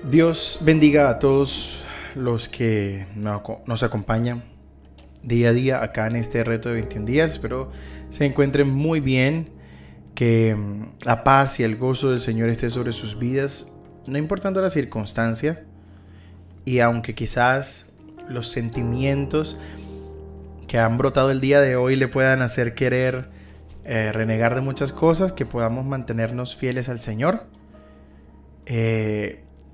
Dios bendiga a todos los que nos acompañan día a día acá en este reto de 21 días. Espero se encuentren muy bien, que la paz y el gozo del Señor esté sobre sus vidas, no importando la circunstancia. Y aunque quizás los sentimientos que han brotado el día de hoy le puedan hacer querer renegar de muchas cosas, que podamos mantenernos fieles al Señor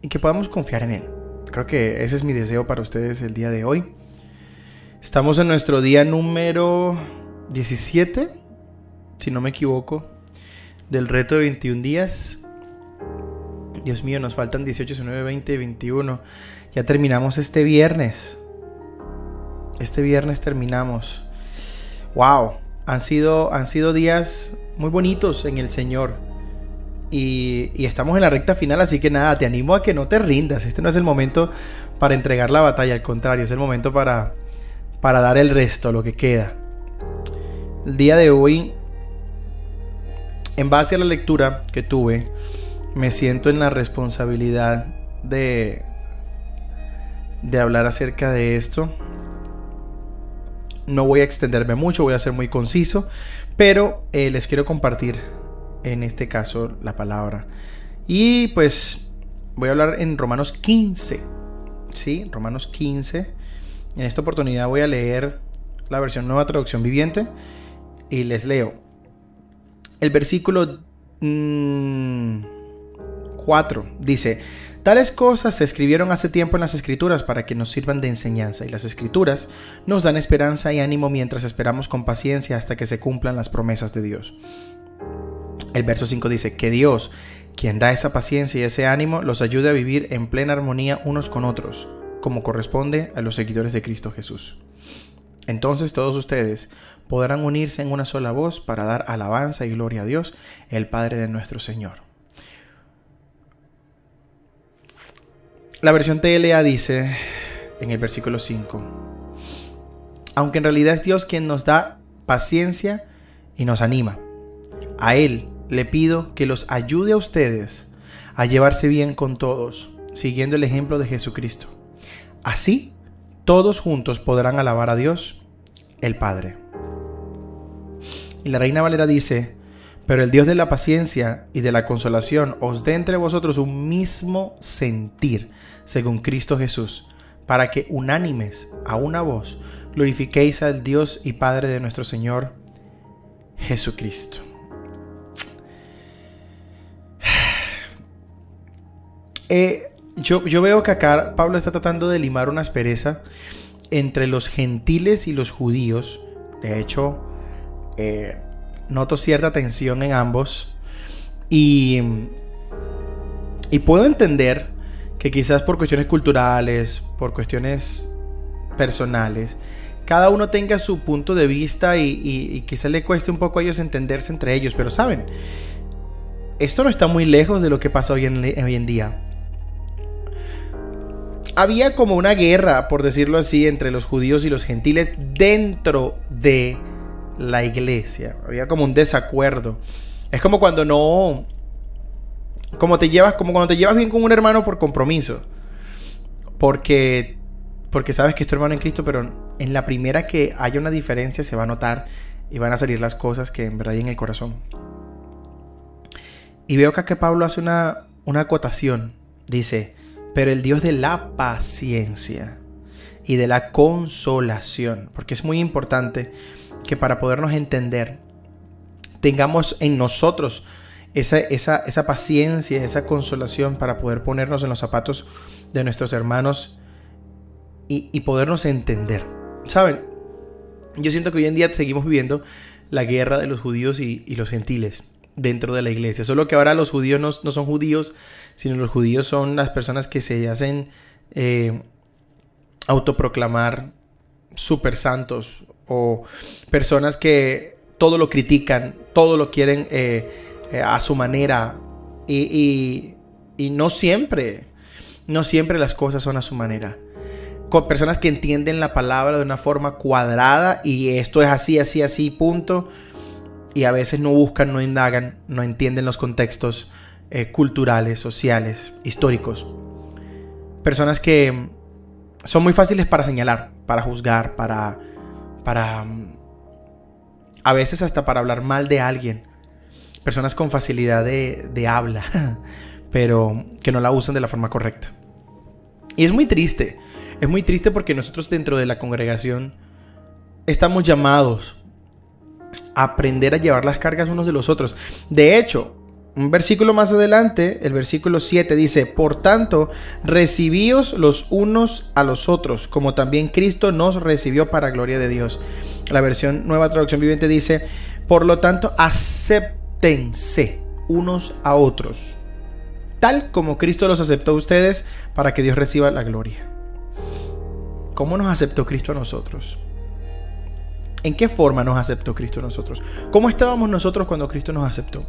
y que podamos confiar en Él. Creo que ese es mi deseo para ustedes el día de hoy. Estamos en nuestro día número 17, si no me equivoco, del reto de 21 días. Dios mío, nos faltan 18, 19, 20, 21. Ya terminamos este viernes. Este viernes terminamos. ¡Wow! Han sido días muy bonitos en el Señor. Y estamos en la recta final, así que nada, te animo a que no te rindas. Este no es el momento para entregar la batalla, al contrario, es el momento para dar el resto, lo que queda. El día de hoy, en base a la lectura que tuve, me siento en la responsabilidad de hablar acerca de esto. No voy a extenderme mucho, voy a ser muy conciso, pero les quiero compartir en este caso la palabra. Y pues voy a hablar en Romanos 15. Sí, Romanos 15. En esta oportunidad voy a leer la versión Nueva Traducción Viviente y les leo el versículo 4. Dice: tales cosas se escribieron hace tiempo en las Escrituras para que nos sirvan de enseñanza, y las Escrituras nos dan esperanza y ánimo mientras esperamos con paciencia hasta que se cumplan las promesas de Dios. El verso 5 dice: que Dios, quien da esa paciencia y ese ánimo, los ayude a vivir en plena armonía unos con otros, como corresponde a los seguidores de Cristo Jesús. Entonces todos ustedes podrán unirse en una sola voz para dar alabanza y gloria a Dios, el Padre de nuestro Señor. La versión TLA dice en el versículo 5: aunque en realidad es Dios quien nos da paciencia y nos anima, a Él le pido que los ayude a ustedes a llevarse bien con todos, siguiendo el ejemplo de Jesucristo. Así, todos juntos podrán alabar a Dios, el Padre. Y la Reina Valera dice: pero el Dios de la paciencia y de la consolación os dé entre vosotros un mismo sentir, según Cristo Jesús, para que unánimes a una voz glorifiquéis al Dios y Padre de nuestro Señor Jesucristo. Yo veo que acá Pablo está tratando de limar una aspereza entre los gentiles y los judíos. De hecho, noto cierta tensión en ambos. Y puedo entender que quizás por cuestiones culturales, por cuestiones personales, cada uno tenga su punto de vista y quizás le cueste un poco a ellos entenderse entre ellos. Pero saben, esto no está muy lejos de lo que pasa hoy en día. Había como una guerra, por decirlo así, entre los judíos y los gentiles dentro de la iglesia. Había como un desacuerdo. Es como cuando como cuando te llevas bien con un hermano por compromiso. Porque sabes que es tu hermano en Cristo, pero en la primera que haya una diferencia se va a notar y van a salir las cosas que en verdad hay en el corazón. Y veo que acá Pablo hace una acotación. Dice: pero el Dios de la paciencia y de la consolación, porque es muy importante que para podernos entender tengamos en nosotros esa paciencia, esa consolación, para poder ponernos en los zapatos de nuestros hermanos y podernos entender. ¿Saben? Yo siento que hoy en día seguimos viviendo la guerra de los judíos y los gentiles dentro de la iglesia. Solo que ahora los judíos no son judíos, sino los judíos son las personas que se hacen autoproclamar super santos, o personas que todo lo critican, todo lo quieren a su manera, y no siempre las cosas son a su manera. Con personas que entienden la palabra de una forma cuadrada y esto es así, punto. Y a veces no buscan, no indagan, no entienden los contextos culturales, sociales, históricos. Personas que son muy fáciles para señalar, para juzgar, para a veces hasta para hablar mal de alguien. Personas con facilidad de habla, pero que no la usan de la forma correcta. Y es muy triste porque nosotros dentro de la congregación estamos llamados a aprender a llevar las cargas unos de los otros. De hecho, un versículo más adelante, el versículo 7 dice: por tanto, recibíos los unos a los otros, como también Cristo nos recibió para gloria de Dios. La versión Nueva Traducción Viviente dice: por lo tanto, acéptense unos a otros, tal como Cristo los aceptó a ustedes, para que Dios reciba la gloria. ¿Cómo nos aceptó Cristo a nosotros? ¿En qué forma nos aceptó Cristo a nosotros? ¿Cómo estábamos nosotros cuando Cristo nos aceptó?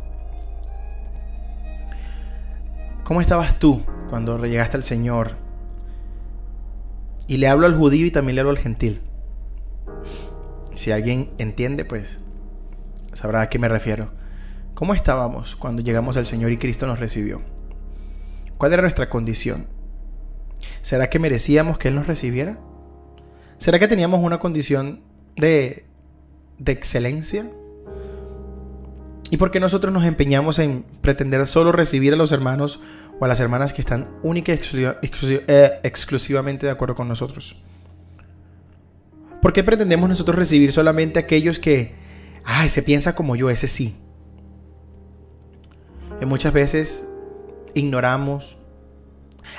¿Cómo estabas tú cuando llegaste al Señor? Y le hablo al judío y también le hablo al gentil. Si alguien entiende, pues sabrá a qué me refiero. ¿Cómo estábamos cuando llegamos al Señor y Cristo nos recibió? ¿Cuál era nuestra condición? ¿Será que merecíamos que Él nos recibiera? ¿Será que teníamos una condición de excelencia? ¿Y por qué nosotros nos empeñamos en pretender solo recibir a los hermanos o a las hermanas que están única y exclusivamente de acuerdo con nosotros? ¿Por qué pretendemos nosotros recibir solamente a aquellos que se piensa como yo, ese sí? Y muchas veces ignoramos,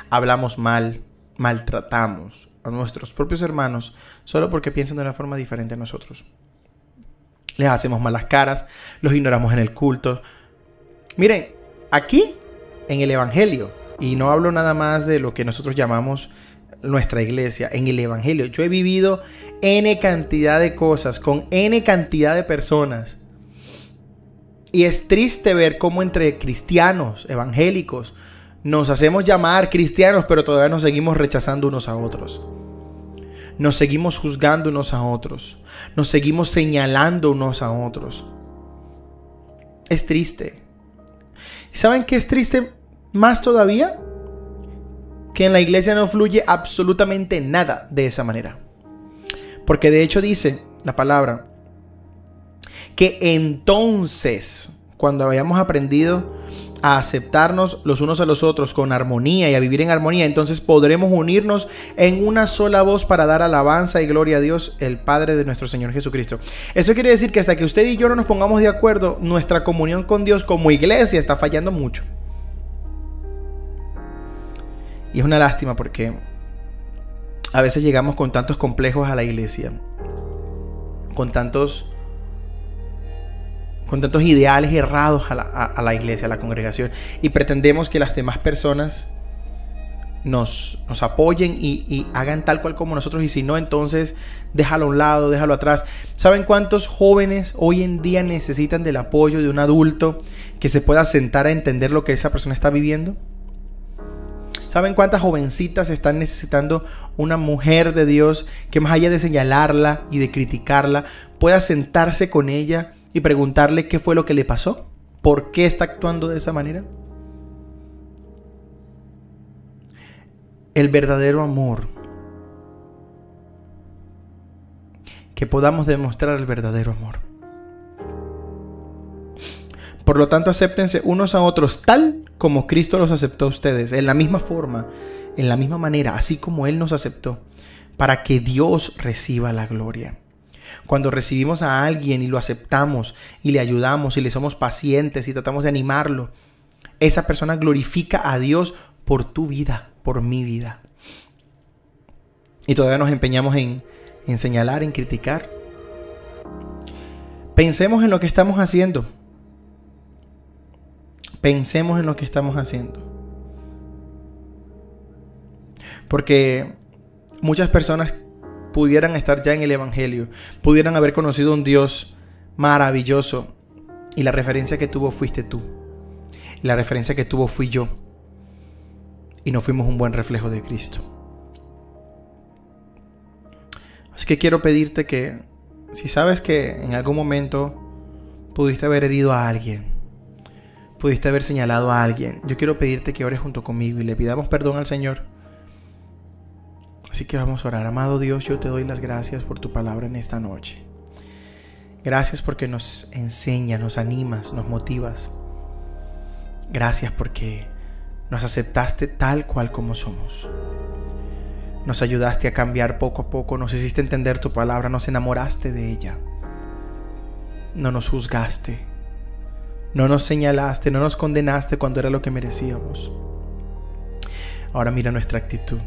hablamos mal, maltratamos a nuestros propios hermanos solo porque piensan de una forma diferente a nosotros. Les hacemos malas caras, los ignoramos en el culto. Miren, aquí en el Evangelio, y no hablo nada más de lo que nosotros llamamos nuestra iglesia, en el Evangelio, yo he vivido N cantidad de cosas con N cantidad de personas. Y es triste ver cómo entre cristianos evangélicos nos hacemos llamar cristianos, pero todavía nos seguimos rechazando unos a otros. Nos seguimos juzgando unos a otros. Nos seguimos señalando unos a otros. Es triste. ¿Saben qué es triste más todavía? Que en la iglesia no fluye absolutamente nada de esa manera. Porque de hecho dice la palabra que entonces, cuando hayamos aprendido a aceptarnos los unos a los otros con armonía y a vivir en armonía, entonces podremos unirnos en una sola voz para dar alabanza y gloria a Dios, el Padre de nuestro Señor Jesucristo. Eso quiere decir que hasta que usted y yo no nos pongamos de acuerdo, nuestra comunión con Dios como iglesia está fallando mucho. Y es una lástima porque a veces llegamos con tantos complejos a la iglesia, con tantos ideales errados a la iglesia, a la congregación, y pretendemos que las demás personas nos apoyen y hagan tal cual como nosotros, y si no, entonces déjalo a un lado, déjalo atrás. ¿Saben cuántos jóvenes hoy en día necesitan del apoyo de un adulto que se pueda sentar a entender lo que esa persona está viviendo? ¿Saben cuántas jovencitas están necesitando una mujer de Dios que, más allá de señalarla y de criticarla, pueda sentarse con ella y preguntarle qué fue lo que le pasó? ¿Por qué está actuando de esa manera? El verdadero amor. Que podamos demostrar el verdadero amor. Por lo tanto, acéptense unos a otros tal como Cristo los aceptó a ustedes, en la misma forma, en la misma manera, así como Él nos aceptó, para que Dios reciba la gloria. Cuando recibimos a alguien y lo aceptamos y le ayudamos y le somos pacientes y tratamos de animarlo, esa persona glorifica a Dios por tu vida, por mi vida. Y todavía nos empeñamos en señalar, en criticar. Pensemos en lo que estamos haciendo. Pensemos en lo que estamos haciendo. Porque muchas personas pudieran estar ya en el Evangelio, pudieran haber conocido un Dios maravilloso, y la referencia que tuvo fuiste tú, y la referencia que tuvo fui yo, y no fuimos un buen reflejo de Cristo. Así que quiero pedirte que, si sabes que en algún momento pudiste haber herido a alguien, pudiste haber señalado a alguien, yo quiero pedirte que ores junto conmigo y le pidamos perdón al Señor Así que vamos a orar. Amado Dios, yo te doy las gracias por tu palabra en esta noche. Gracias porque nos enseñas, nos animas, nos motivas. Gracias porque nos aceptaste tal cual como somos. Nos ayudaste a cambiar poco a poco, nos hiciste entender tu palabra, nos enamoraste de ella. No nos juzgaste, no nos señalaste, no nos condenaste cuando era lo que merecíamos. Ahora mira nuestra actitud.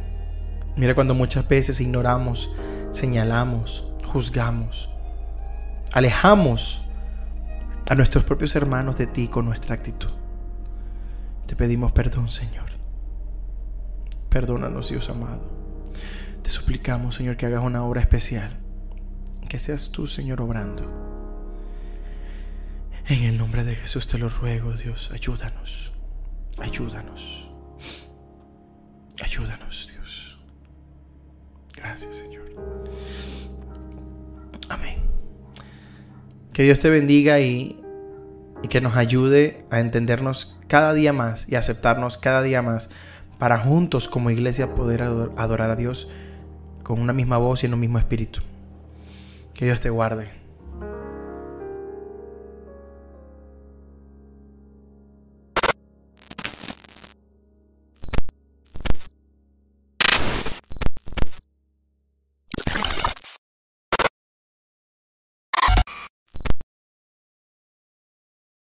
Mira cuando muchas veces ignoramos, señalamos, juzgamos, alejamos a nuestros propios hermanos de ti con nuestra actitud. Te pedimos perdón, Señor. Perdónanos, Dios amado. Te suplicamos, Señor, que hagas una obra especial. Que seas tú, Señor, obrando. En el nombre de Jesús te lo ruego, Dios. Ayúdanos. Ayúdanos. Ayúdanos, Dios. Gracias, Señor. Amén. Que Dios te bendiga y que nos ayude a entendernos cada día más y a aceptarnos cada día más para juntos como iglesia poder adorar a Dios con una misma voz y en un mismo espíritu. Que Dios te guarde.